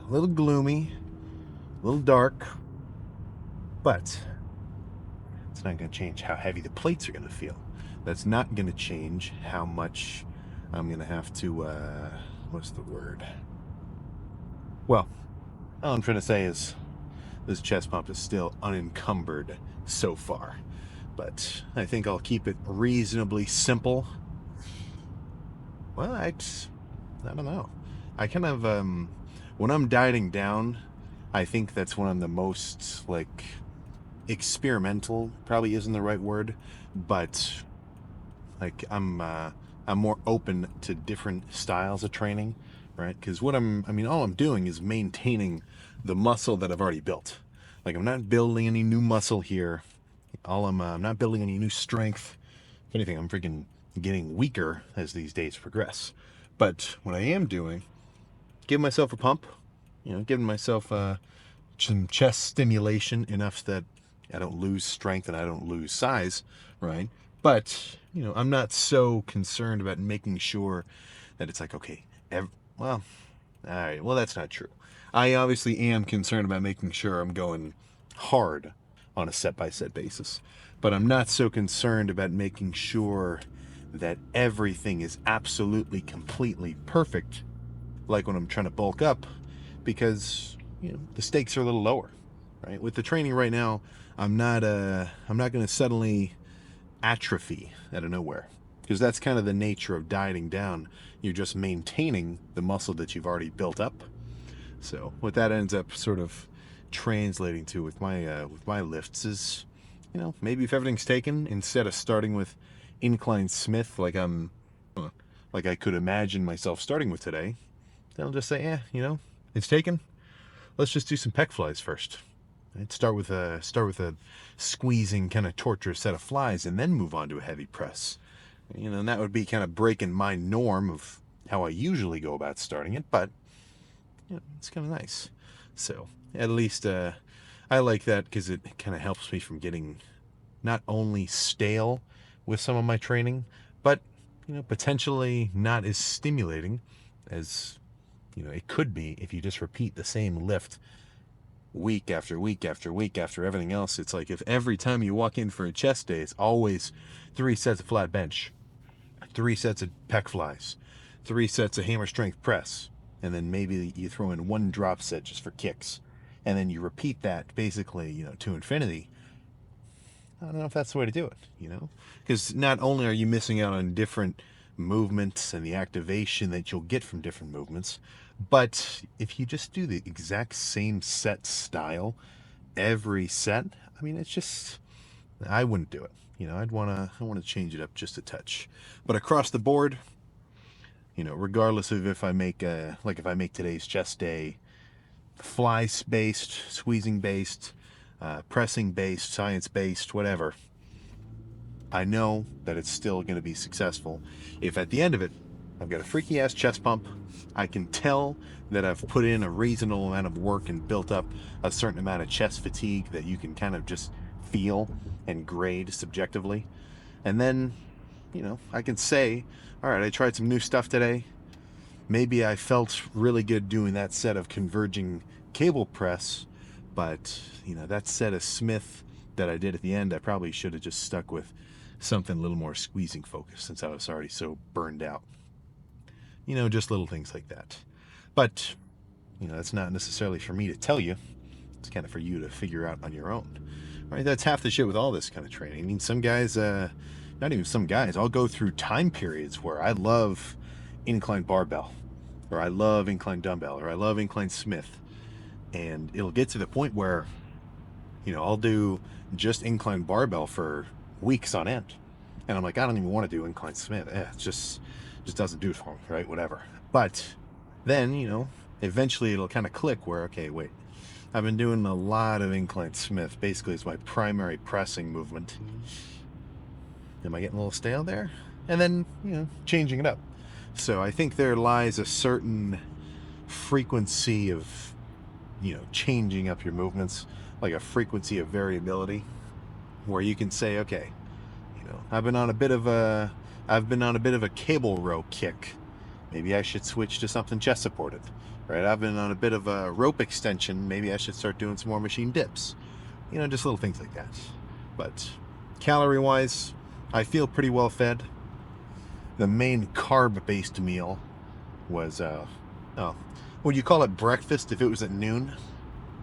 a little gloomy, a little dark, but it's not going to change how heavy the plates are going to feel. That's not going to change how much I'm going to have to, what's the word? Well, all I'm trying to say is this chest pump is still unencumbered so far. But I think I'll keep it reasonably simple. Well, I don't know. I kind of, when I'm dieting down, I think that's when I'm the most, like, experimental, probably isn't the right word, but like I'm more open to different styles of training, right? Because all I'm doing is maintaining the muscle that I've already built. Like I'm not building any new muscle here. I'm not building any new strength. If anything, I'm freaking getting weaker as these days progress. But what I am doing, giving myself a pump, giving myself some chest stimulation enough that I don't lose strength and I don't lose size, right? But, I'm not so concerned about making sure that it's like, okay, well, all right, well, that's not true. I obviously am concerned about making sure I'm going hard on a set by set basis, but I'm not so concerned about making sure that everything is absolutely, completely perfect, like when I'm trying to bulk up, because the stakes are a little lower, right? With the training right now, I'm not going to suddenly atrophy out of nowhere, because that's kind of the nature of dieting down. You're just maintaining the muscle that you've already built up. So what that ends up sort of translating to with my lifts is, maybe if everything's taken, instead of starting with incline Smith like I could imagine myself starting with today, they'll just say, it's taken. Let's just do some pec flies first. Right? Start with a squeezing kind of torturous set of flies, and then move on to a heavy press. And that would be kind of breaking my norm of how I usually go about starting it, but it's kind of nice. So at least I like that because it kind of helps me from getting not only stale with some of my training, but potentially not as stimulating as it could be if you just repeat the same lift week after week after week after everything else. It's like if every time you walk in for a chest day, it's always 3 sets of flat bench, 3 sets of pec flies, 3 sets of hammer strength press, and then maybe you throw in one drop set just for kicks. And then you repeat that basically, to infinity. I don't know if that's the way to do it, Because not only are you missing out on different movements and the activation that you'll get from different movements, but if you just do the exact same set style every set, it's just, I wouldn't do it. I want to change it up just a touch. But across the board, regardless of if I make if I make today's chest day fly based, squeezing based, pressing based, science based, whatever, I know that it's still going to be successful if at the end of it I've got a freaky ass chest pump. I can tell that I've put in a reasonable amount of work and built up a certain amount of chest fatigue that you can kind of just feel and grade subjectively. And then, I can say, all right, I tried some new stuff today. Maybe I felt really good doing that set of converging cable press, but, that set of Smith that I did at the end, I probably should have just stuck with something a little more squeezing focused since I was already so burned out. Just little things like that. But, that's not necessarily for me to tell you. It's kind of for you to figure out on your own. Right? That's half the shit with all this kind of training. Some guys, not even some guys, I'll go through time periods where I love incline barbell, or I love incline dumbbell, or I love incline Smith. And it'll get to the point where, I'll do just incline barbell for weeks on end. And I'm like, I don't even want to do incline Smith. It just doesn't do it for me, right? Whatever. But then, eventually it'll kind of click where, okay, wait, I've been doing a lot of incline Smith. Basically, it's my primary pressing movement. Am I getting a little stale there? And then, changing it up. So I think there lies a certain frequency of, changing up your movements, like a frequency of variability, where you can say, okay, I've been on a bit of a cable row kick. Maybe I should switch to something chest supported. right? I've been on a bit of a rope extension. Maybe I should start doing some more machine dips. You know, just little things like that. But calorie-wise, I feel pretty well fed. The main carb-based meal was, oh, would you call it breakfast if it was at noon?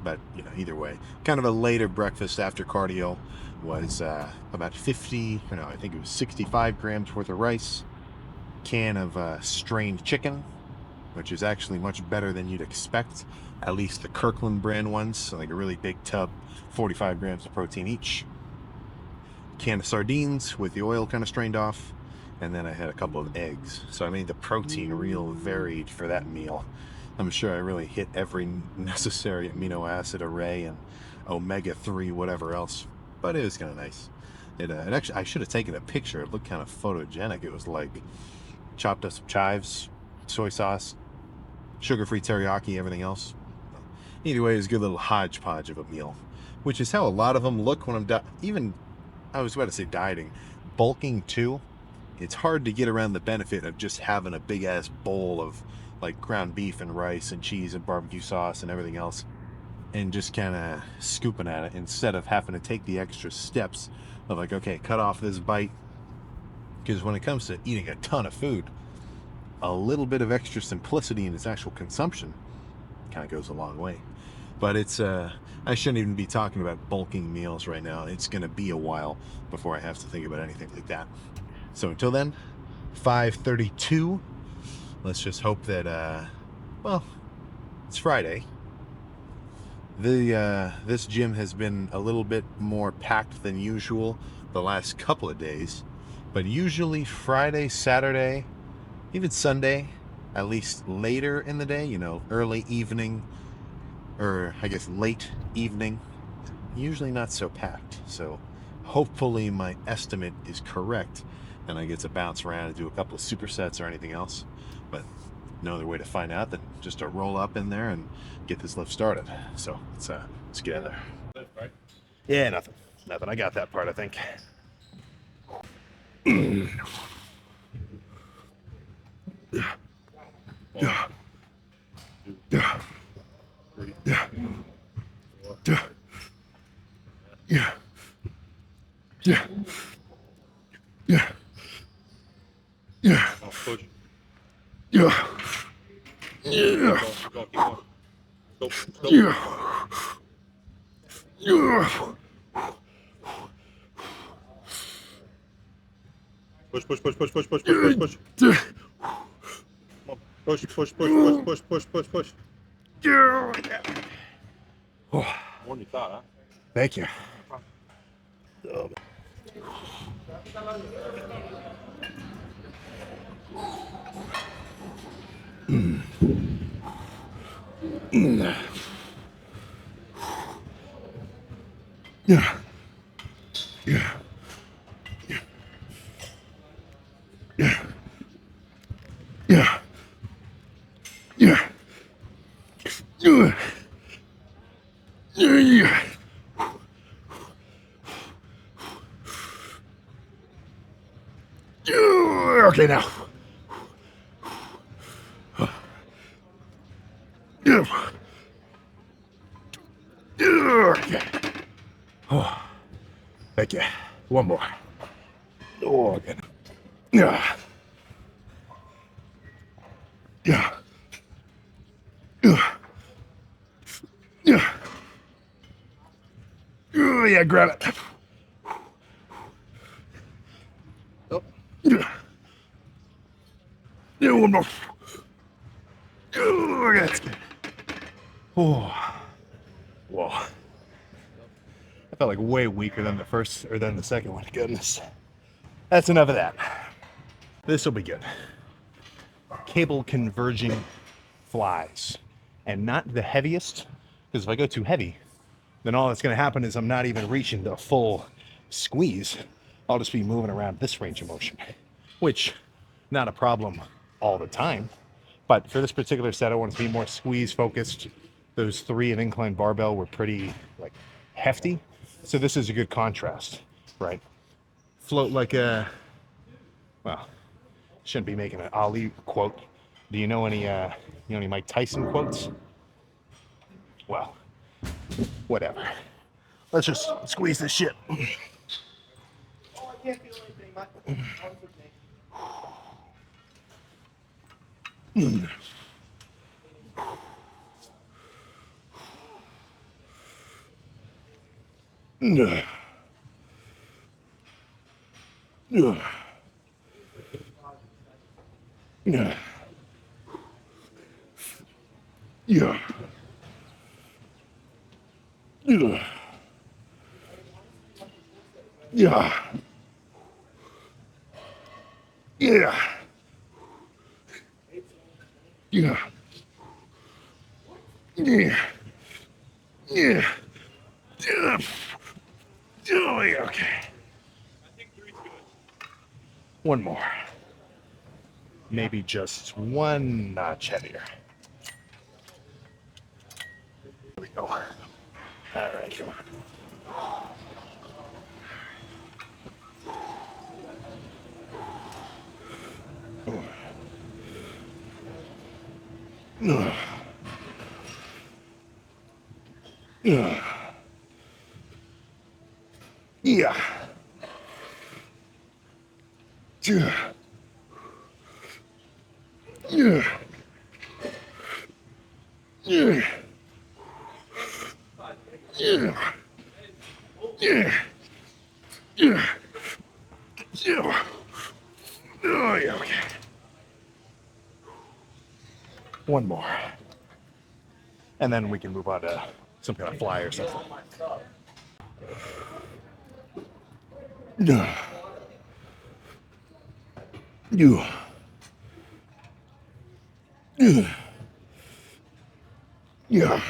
But, you know, either way, kind of a later breakfast after cardio was about 50, no, I think it was 65 grams worth of rice, can of strained chicken, which is actually much better than you'd expect. At least the Kirkland brand ones, so like a really big tub, 45 grams of protein each. Can of sardines with the oil kind of strained off, and then I had a couple of eggs. So I made the protein real varied for that meal. I'm sure I really hit every necessary amino acid array and omega-3 whatever else, but it was kind of nice. It actually, I should have taken a picture. It looked kind of photogenic. It was like chopped up some chives, soy sauce, sugar-free teriyaki, everything else. Either way, it was a good little hodgepodge of a meal, which is how a lot of them look when I'm even, I was about to say dieting, bulking too. It's hard to get around the benefit of just having a big ass bowl of like ground beef and rice and cheese and barbecue sauce and everything else, and just kind of scooping at it instead of having to take the extra steps of like, okay, cut off this bite. Because when it comes to eating a ton of food, a little bit of extra simplicity in its actual consumption kind of goes a long way. But it's I shouldn't even be talking about bulking meals right now. It's gonna be a while before I have to think about anything like that. So until then, 5:32. Let's just hope that well, it's Friday. This gym has been a little bit more packed than usual the last couple of days, but usually Friday, Saturday, even Sunday, at least later in the day, you know, early evening, or I guess late evening, usually not so packed. So hopefully my estimate is correct and I get to bounce around and do a couple of supersets or anything else. But no other way to find out than just to roll up in there and get this lift started. So let's get in there. Right? Yeah, nothing. I got that part, I think. Yeah. Push. Yeah. Yeah. Go. Yeah. Yeah. Push. Come on. Push. Yeah. More than you thought, huh? Thank you. Yeah. Yeah. Yeah. Yeah. Yeah. Yeah. Yeah. Okay, now. Yeah. Okay. Oh, thank you. One more. Oh, okay. Yeah. Yeah. Yeah. Yeah. Yeah, grab it. Oh. Yeah. Yeah, one more. Oh, that's good. Oh. Whoa. I felt like way weaker than the first or than the second one. Goodness. That's enough of that. This will be good. Cable converging flies. And not the heaviest, because if I go too heavy, then all that's going to happen is I'm not even reaching the full squeeze. I'll just be moving around this range of motion, which not a problem all the time. But for this particular set, I want to be more squeeze focused. Those 3 and incline barbell were pretty like hefty. So this is a good contrast, right? Float like a, well, shouldn't be making an Ali quote, Do you know any Mike Tyson quotes? Well, whatever. Let's just squeeze this shit. Oh, I can't feel anything. Okay. One more. Maybe just one notch heavier. Here we go. All right, come on. Yeah. Oh, yeah, okay. One more. And then we can move on to some kind of fly or something. Yeah. Yeah. Yeah.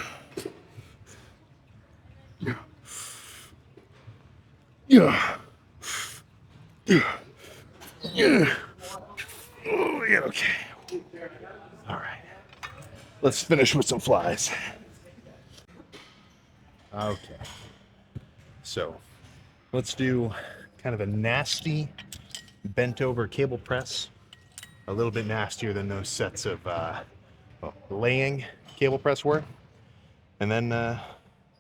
Yeah. Yeah. Yeah. Oh, yeah, okay. All right. Let's finish with some flies. Okay. So let's do kind of a nasty bent over cable press. A little bit nastier than those sets of laying cable press were. And then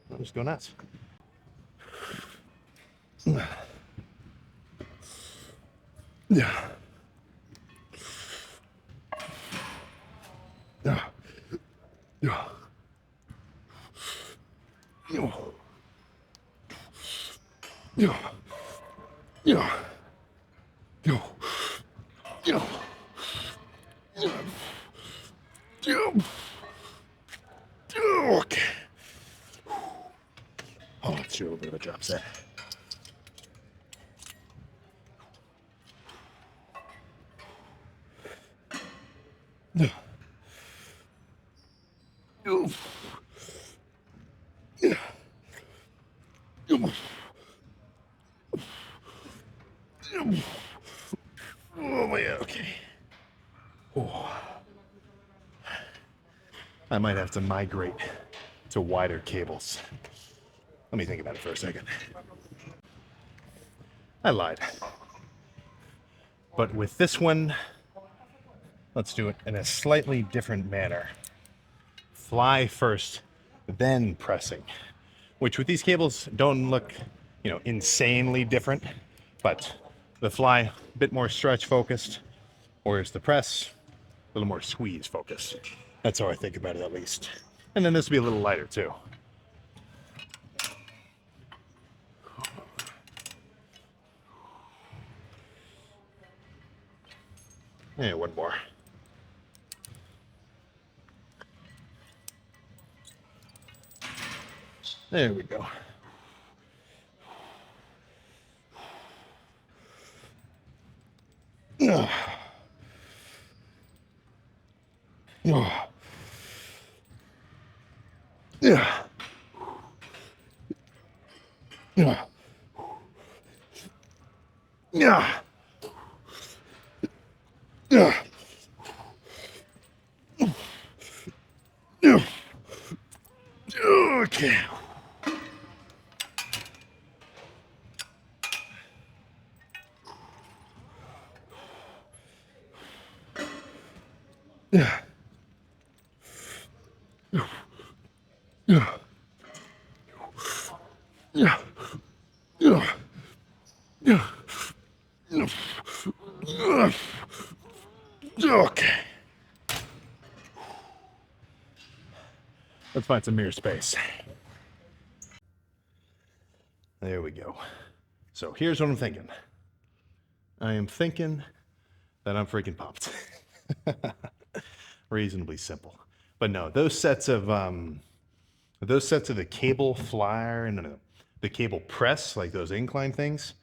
we'll just go nuts. Yeah. Yeah. Yeah. Yeah. Yeah. Yeah. Yeah. Yeah. Okay. Oh, let's do a little bit of a drop set. Yeah. Yeah. Oh man, okay. Oh. I might have to migrate to wider cables. Let me think about it for a second. I lied. But with this one, let's do it in a slightly different manner. Fly first, then pressing. Which with these cables don't look, insanely different, but the fly a bit more stretch focused, whereas the press a little more squeeze focused. That's how I think about it, at least. And then this will be a little lighter too. Yeah, one more. There we go. Yeah. Yeah. Yeah. Yeah. Yeah. Yeah. Yeah. Okay. Okay. Let's find some mirror space. There we go. So here's what I'm thinking. I am thinking that I'm freaking pumped. Reasonably simple. But no, those sets of the cable flyer and the cable press, like those incline things,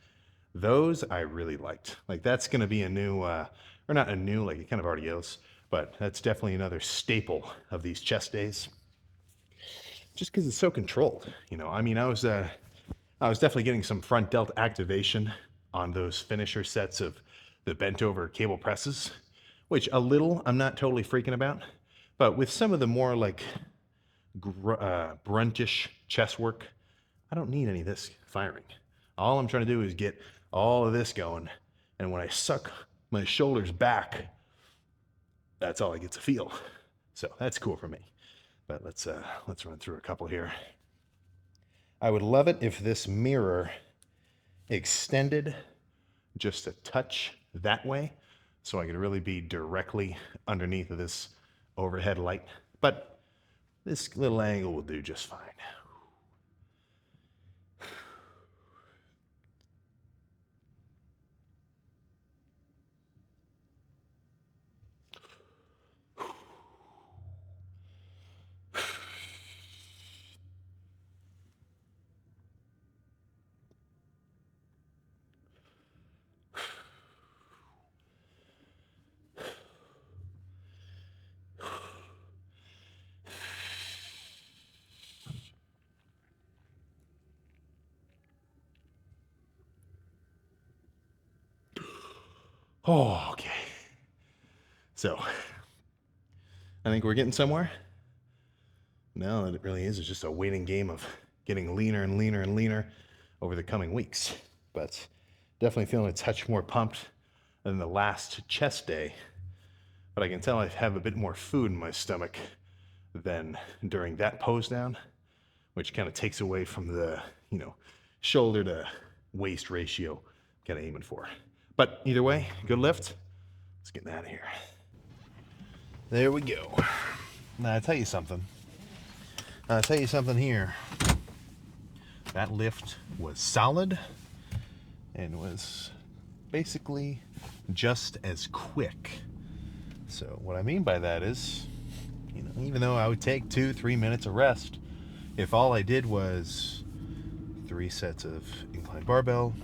those I really liked. Like that's going to be a new, or not a new, like it kind of already is, but that's definitely another staple of these chest days. Just because it's so controlled, you know. I mean, I was definitely getting some front delt activation on those finisher sets of the bent over cable presses, which a little I'm not totally freaking about, but with some of the more like bruntish chest work, I don't need any of this firing. All I'm trying to do is get all of this going, and when I suck my shoulders back, that's all I get to feel. So that's cool for me. But let's run through a couple here. I would love it if this mirror extended just a touch that way, so I could really be directly underneath of this overhead light. But this little angle will do just fine. Oh, okay. So, I think we're getting somewhere. No, it really is. It's just a waiting game of getting leaner and leaner and leaner over the coming weeks. But definitely feeling a touch more pumped than the last chest day. But I can tell I have a bit more food in my stomach than during that pose down, which kind of takes away from the, shoulder to waist ratio kind of aiming for. But either way, good lift. Let's get out of here. There we go. Now, I'll tell you something. Here. That lift was solid and was basically just as quick. So what I mean by that is, even though I would take 2-3 minutes of rest, if all I did was 3 sets of inclined barbell,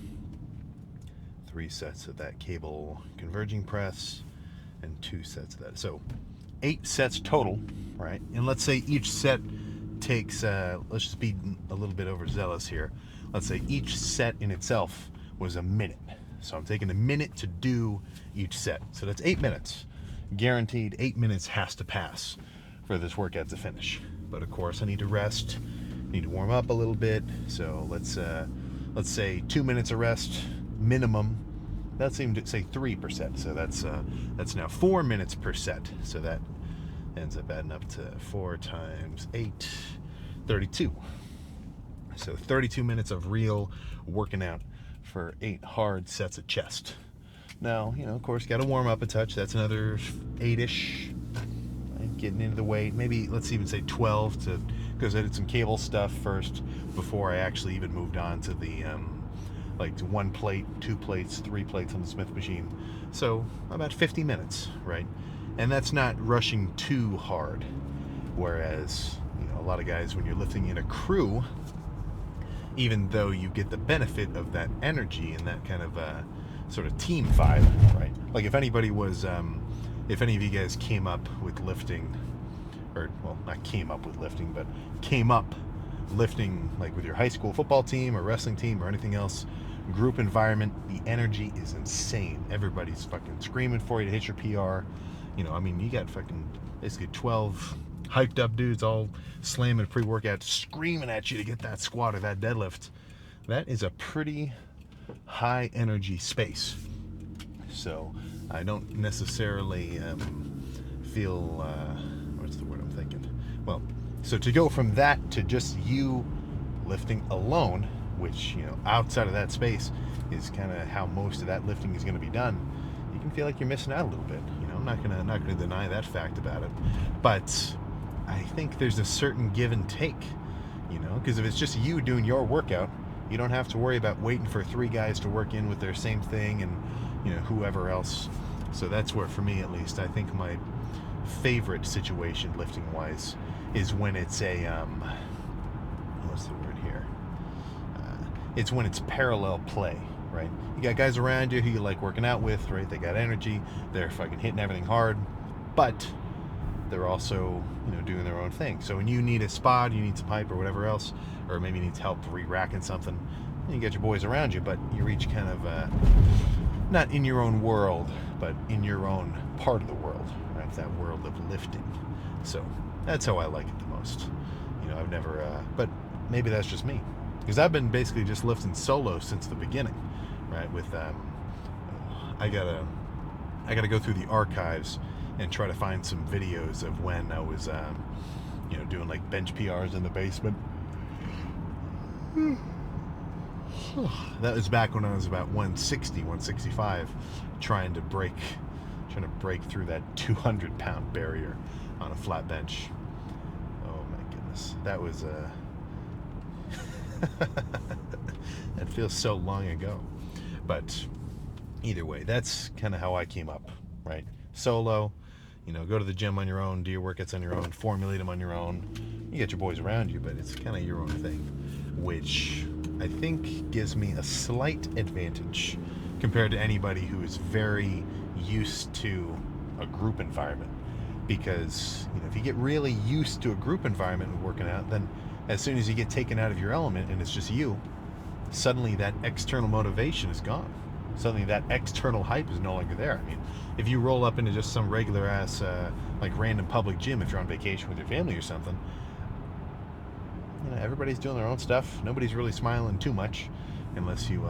3 sets of that cable converging press, and 2 sets of that. So 8 sets total, right? And let's say each set takes, let's just be a little bit overzealous here. Let's say each set in itself was a minute. So I'm taking a minute to do each set. So that's 8 minutes. Guaranteed 8 minutes has to pass for this workout to finish. But of course I need to rest, need to warm up a little bit. So let's say 2 minutes of rest minimum. That seemed to say 3%. So that's now 4 minutes per set. So that ends up adding up to 4 times 8, 32. So 32 minutes of real working out for 8 hard sets of chest. Now, of course, got to warm up a touch. That's another 8-ish. Right? Getting into the weight. Maybe, let's even say 12 because I did some cable stuff first before I actually even moved on to the, to 1 plate, 2 plates, 3 plates on the Smith machine. So about 50 minutes, right? And that's not rushing too hard. Whereas, a lot of guys, when you're lifting in a crew, even though you get the benefit of that energy and that kind of sort of team vibe, right? Like if anybody was, if any of you guys came up with lifting, or well, not came up with lifting, but came up lifting like with your high school football team or wrestling team or anything else, group environment, the energy is insane. Everybody's fucking screaming for you to hit your PR. You got fucking basically 12 hyped up dudes all slamming pre-workout, screaming at you to get that squat or that deadlift. That is a pretty high energy space. So I don't necessarily feel, what's the word I'm thinking? Well, so to go from that to just you lifting alone, which, you know, outside of that space is kind of how most of that lifting is going to be done, you can feel like you're missing out a little bit. You know, I'm not gonna deny that fact about it, but I think there's a certain give and take, you know, because if it's just you doing your workout, you don't have to worry about waiting for 3 guys to work in with their same thing and, you know, whoever else. So that's where, for me at least, I think my favorite situation lifting wise is when it's a what's the word here? It's when it's parallel play, right? You got guys around you who you like working out with, right? They got energy, they're fucking hitting everything hard, but they're also, you know, doing their own thing. So when you need a spot, you need some pipe or whatever else, or maybe you need help re-racking something, you get your boys around you, but you're each kind of not in your own world, but in your own part of the world, right? That world of lifting. So that's how I like it the most. You know, I've never, but maybe that's just me, because I've been basically just lifting solo since the beginning, right? With I gotta go through the archives and try to find some videos of when I was, you know, doing like bench PRs in the basement. That was back when I was about 160, 165, trying to break through that 200-pound barrier on a flat bench. Oh my goodness, that was that feels so long ago. But either way, that's kind of how I came up, right? Solo, you know, go to the gym on your own, do your workouts on your own, formulate them on your own. You get your boys around you, but it's kind of your own thing, which I think gives me a slight advantage compared to anybody who is very used to a group environment. Because, you know, if you get really used to a group environment with working out, then as soon as you get taken out of your element and it's just you, suddenly that external motivation is gone. Suddenly that external hype is no longer there. I mean, if you roll up into just some regular ass, like random public gym, if you're on vacation with your family or something, you know, everybody's doing their own stuff. Nobody's really smiling too much, unless you,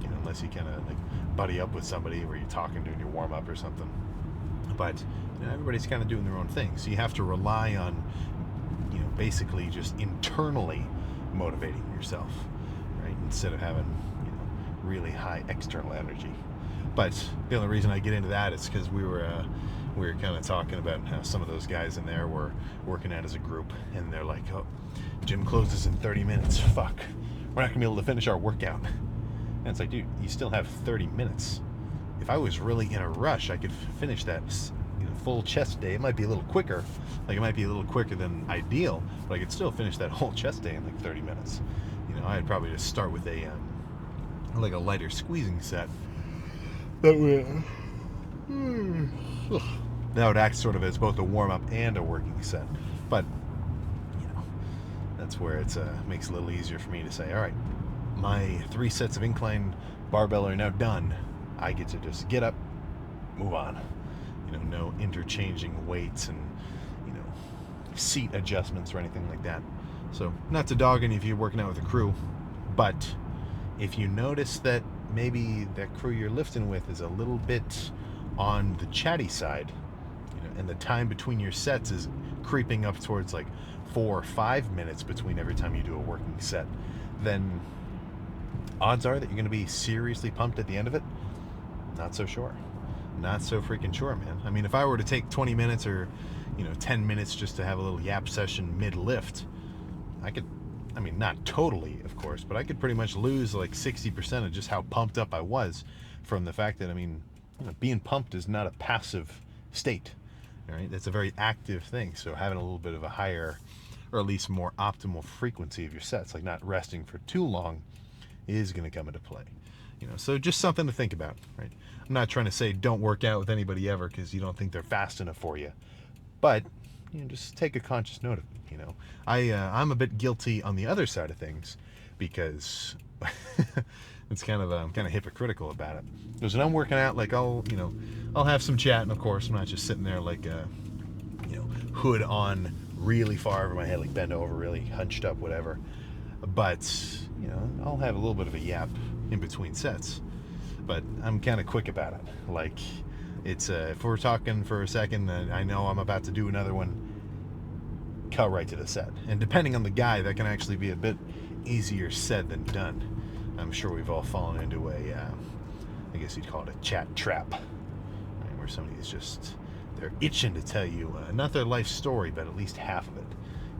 you know, unless you kind of like buddy up with somebody where you're talking during your warm up or something. But you know, everybody's kind of doing their own thing, so you have to rely on, you know, basically just internally motivating yourself, right? Instead of having, you know, really high external energy. But the only reason I get into that is because we were kind of talking about how some of those guys in there were working out as a group, and they're like, "Oh, gym closes in 30 minutes. Fuck, we're not gonna be able to finish our workout." And it's like, dude, you still have 30 minutes. If I was really in a rush, I could finish that, you know, full chest day. It might be a little quicker, like it might be a little quicker than ideal, but I could still finish that whole chest day in like 30 minutes. You know, I'd probably just start with a like a lighter squeezing set that would act sort of as both a warm-up and a working set. But you know, that's where it's makes it a little easier for me to say, all right, my 3 sets of incline barbell are now done. I get to just get up, move on. You know, no interchanging weights and, you know, seat adjustments or anything like that. So, not to dog any of you working out with a crew, but if you notice that maybe that crew you're lifting with is a little bit on the chatty side, you know, and the time between your sets is creeping up towards like 4 or 5 minutes between every time you do a working set, then odds are that you're going to be seriously pumped at the end of it. Not so sure. Not so freaking sure, man. I mean, if I were to take 20 minutes or, you know, 10 minutes just to have a little yap session mid-lift, I could, I mean, not totally, of course, but I could pretty much lose like 60% of just how pumped up I was from the fact that, I mean, you know, being pumped is not a passive state, right? It's a very active thing. So having a little bit of a higher, or at least more optimal frequency of your sets, like not resting for too long, is going to come into play. You know, so just something to think about, right? I'm not trying to say don't work out with anybody ever because you don't think they're fast enough for you, but you know, just take a conscious note of it. You know, I'm a bit guilty on the other side of things because it's kind of I'm kind of hypocritical about it. Because when I'm working out, like I'll have some chat, and of course I'm not just sitting there like you know, hood on really far over my head, like bent over, really hunched up, whatever. But you know, I'll have a little bit of a yap in between sets, but I'm kind of quick about it. Like It's if we're talking for a second, I know I'm about to do another one, cut right to the set. And depending on the guy, that can actually be a bit easier said than done. I'm sure we've all fallen into I guess you'd call it a chat trap, right, where somebody's just, they're itching to tell you, not their life story, but at least half of it.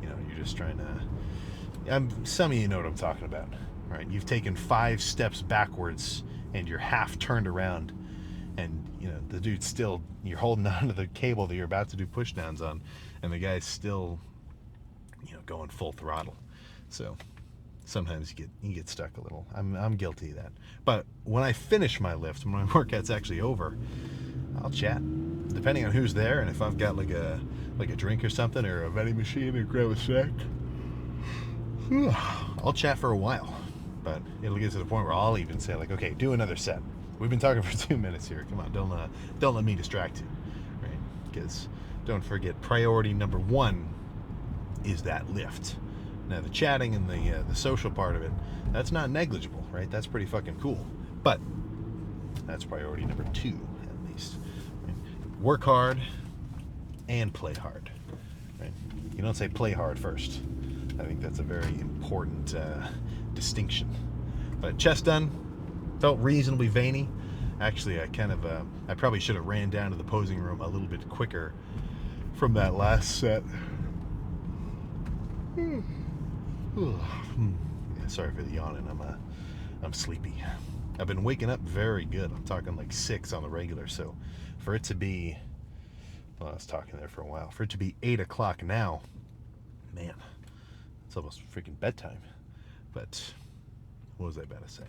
You know, you're just trying to, some of you know what I'm talking about, right? You've taken 5 steps backwards and you're half turned around, and you know the dude's still, you're holding on to the cable that you're about to do pushdowns on, and the guy's still, you know, going full throttle. So sometimes you get stuck a little. I'm guilty of that. But when I finish my lift, when my workout's actually over, I'll chat. Depending on who's there, and if I've got like a drink or something, or a vending machine, or grab a snack, I'll chat for a while. But it'll get to the point where I'll even say like, okay, do another set. We've been talking for 2 minutes here. Come on, don't let me distract you, right? Because don't forget, priority number 1 is that lift. Now the chatting and the social part of it, that's not negligible, right? That's pretty fucking cool. But that's priority number 2, at least. Right? Work hard and play hard. Right? You don't say play hard first. I think that's a very important distinction. But chest done, felt reasonably veiny. Actually, I probably should have ran down to the posing room a little bit quicker from that last set. Yeah, sorry for the yawning. I'm sleepy. I've been waking up very good. I'm talking like 6 on the regular. So for it to be, well, I was talking there for a while. For it to be 8 o'clock now, man, it's almost freaking bedtime. But what was I about to say?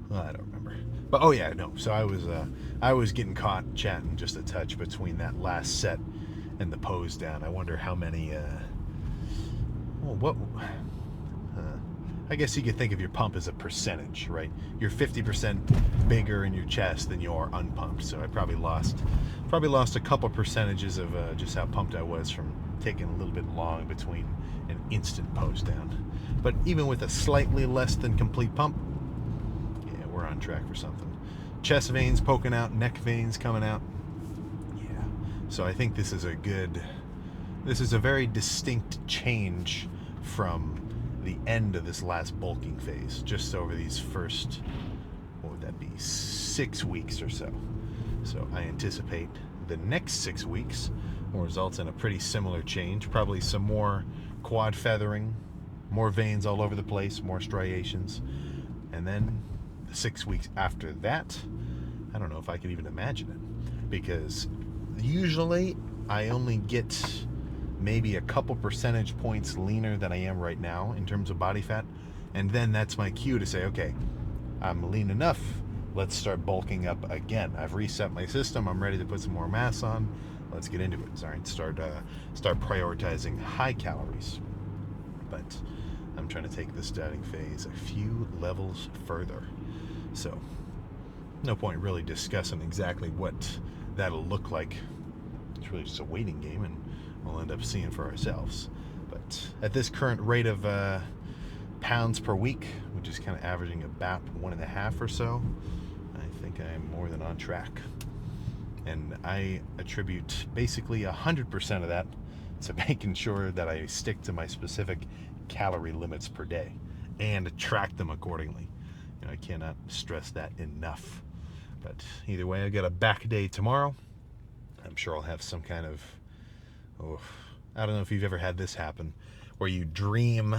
Well, I don't remember. But oh yeah, no. So I was getting caught chatting just a touch between that last set and the pose down. I wonder how many. I guess you could think of your pump as a percentage, right? You're 50% bigger in your chest than you are unpumped. So I probably lost a couple percentages of just how pumped I was from taking a little bit long between an instant pose down. But even with a slightly less than complete pump, yeah, we're on track for something. Chest veins poking out, neck veins coming out. Yeah. So I think this is a very distinct change from the end of this last bulking phase, just over these first, what would that be, 6 weeks or so. So I anticipate the next 6 weeks will result in a pretty similar change, probably some more quad feathering, more veins all over the place, more striations, and then the 6 weeks after that, I don't know if I can even imagine it, because usually I only get maybe a couple percentage points leaner than I am right now in terms of body fat, and then that's my cue to say, okay, I'm lean enough, let's start bulking up again. I've reset my system, I'm ready to put some more mass on, let's get into it. Sorry, start prioritizing high calories. But I'm trying to take this dieting phase a few levels further. So no point really discussing exactly what that'll look like. It's really just a waiting game, and we'll end up seeing for ourselves. But at this current rate of pounds per week, which is kind of averaging about 1.5 or so, I think I'm more than on track. And I attribute basically 100% of that to making sure that I stick to my specific calorie limits per day and track them accordingly. You know, I cannot stress that enough. But either way, I got a back day tomorrow. I'm sure I'll have some kind of, I don't know if you've ever had this happen, where you dream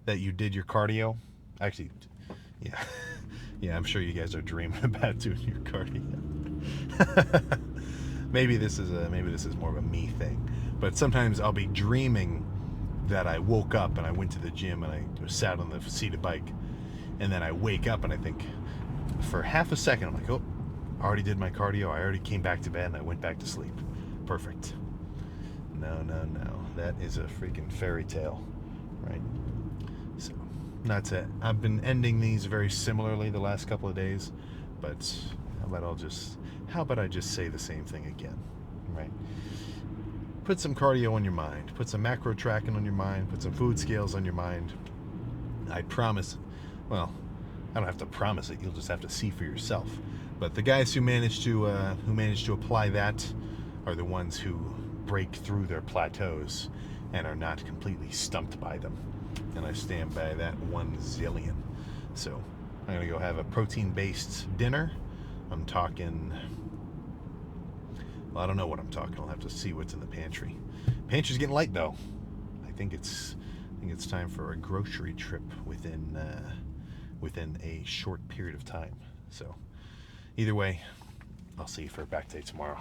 that you did your cardio. Actually, yeah, yeah, I'm sure you guys are dreaming about doing your cardio. maybe this is more of a me thing, but sometimes I'll be dreaming that I woke up and I went to the gym and I sat on the seated bike, and then I wake up and I think for half a second I'm like, oh, I already did my cardio, I already came back to bed and I went back to sleep. Perfect. No, that is a freaking fairy tale, right? So that's it. I've been ending these very similarly the last couple of days, but how about I just say the same thing again, right? Put some cardio on your mind, put some macro tracking on your mind, put some food scales on your mind. I promise, well, don't have to promise it. You'll just have to see for yourself. But the guys who manage to apply that are the ones who break through their plateaus and are not completely stumped by them. And I stand by that 1 zillion. So I'm gonna go have a protein-based dinner. I'm talking, well, I don't know what I'm talking. I'll have to see what's in the pantry. Pantry's getting light though. I think it's time for a grocery trip within a short period of time. So either way, I'll see you for a back day tomorrow.